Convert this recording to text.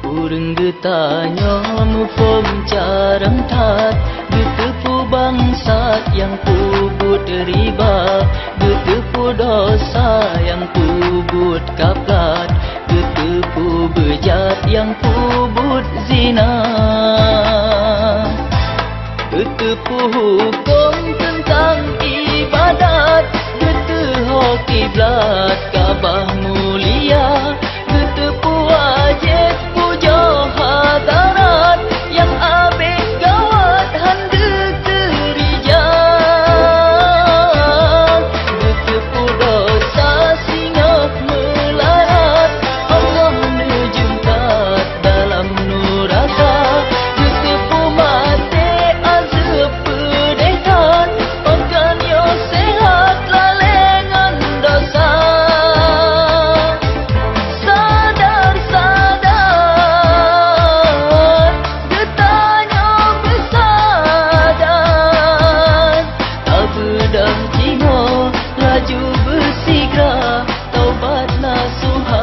Kurang getanya mufom jarang tat Getepu bangsat yang kubut riba Getepu dosa yang kubut kaplat Getepu bejat yang kubut zina Getepu hukum tentang ibadat Getepu kiblat Kaabah mulia Getepu wajib puja hadarat Yang abis gawat handa kerijat Getepu dosa singa melarat Allah nejumkat dalam neraka Getepu mati azab pedihkan Organ yo sehat lalengan dosa Sadar, sadar Getanya bersadar Tak bedang jingo Laju bersigra Taubat nasuha